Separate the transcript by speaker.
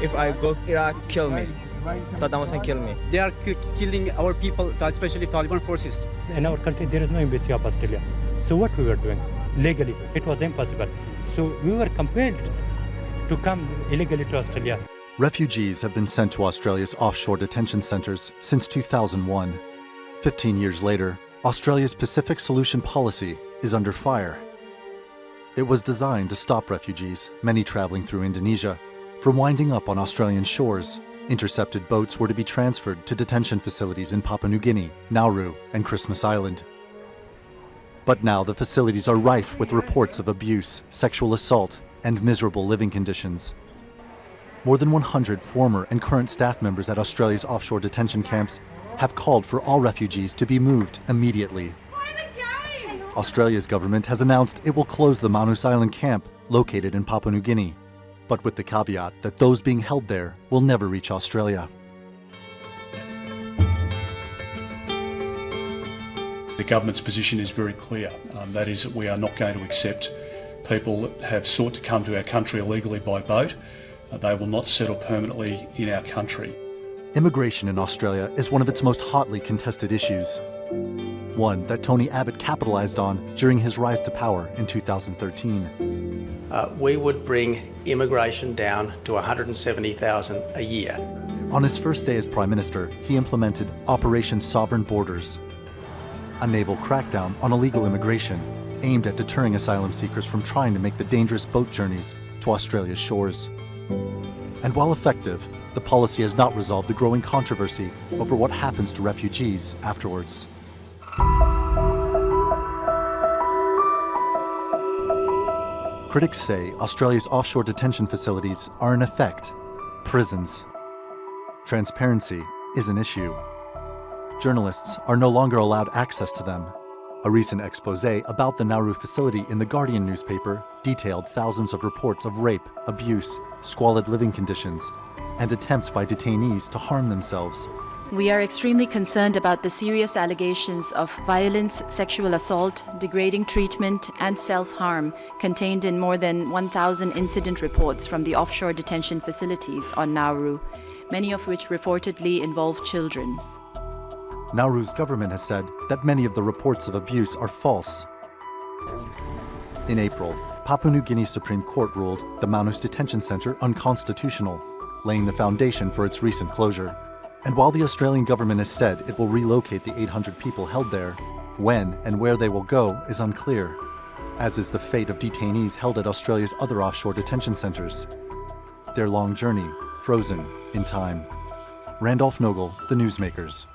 Speaker 1: If I go Iraq, kill me. Saddam Hussein kill me.
Speaker 2: They are killing our people, especially Taliban forces.
Speaker 3: In our country, there is no embassy of Australia. So what we were doing? Legally, it was impossible. So we were compelled to come illegally to Australia.
Speaker 4: Refugees have been sent to Australia's offshore detention centres since 2001. 15 years later, Australia's Pacific Solution policy is under fire. It was designed to stop refugees, many travelling through Indonesia, from winding up on Australian shores. Intercepted boats were to be transferred to detention facilities in Papua New Guinea, Nauru, and Christmas Island. But now the facilities are rife with reports of abuse, sexual assault, and miserable living conditions. More than 100 former and current staff members at Australia's offshore detention camps have called for all refugees to be moved immediately. Australia's government has announced it will close the Manus Island camp located in Papua New Guinea, but with the caveat that those being held there will never reach Australia.
Speaker 5: The government's position is very clear. That is that we are not going to accept people that have sought to come to our country illegally by boat. They will not settle permanently in our country.
Speaker 4: Immigration in Australia is one of its most hotly contested issues. One that Tony Abbott capitalised on during his rise to power in 2013.
Speaker 6: We would bring immigration down to 170,000 a year.
Speaker 4: On his first day as Prime Minister, he implemented Operation Sovereign Borders, a naval crackdown on illegal immigration aimed at deterring asylum seekers from trying to make the dangerous boat journeys to Australia's shores. And while effective, the policy has not resolved the growing controversy over what happens to refugees afterwards. Critics say Australia's offshore detention facilities are in effect prisons. Transparency is an issue. Journalists are no longer allowed access to them. A recent expose about the Nauru facility in the Guardian newspaper detailed thousands of reports of rape, abuse, squalid living conditions, and attempts by detainees to harm themselves.
Speaker 7: We are extremely concerned about the serious allegations of violence, sexual assault, degrading treatment, and self-harm contained in more than 1,000 incident reports from the offshore detention facilities on Nauru, many of which reportedly involve children.
Speaker 4: Nauru's government has said that many of the reports of abuse are false. In April, Papua New Guinea Supreme Court ruled the Manus Detention Centre unconstitutional, laying the foundation for its recent closure. And while the Australian government has said it will relocate the 800 people held there, when and where they will go is unclear, as is the fate of detainees held at Australia's other offshore detention centres. Their long journey frozen in time. Randolh Nogel, The Newsmakers.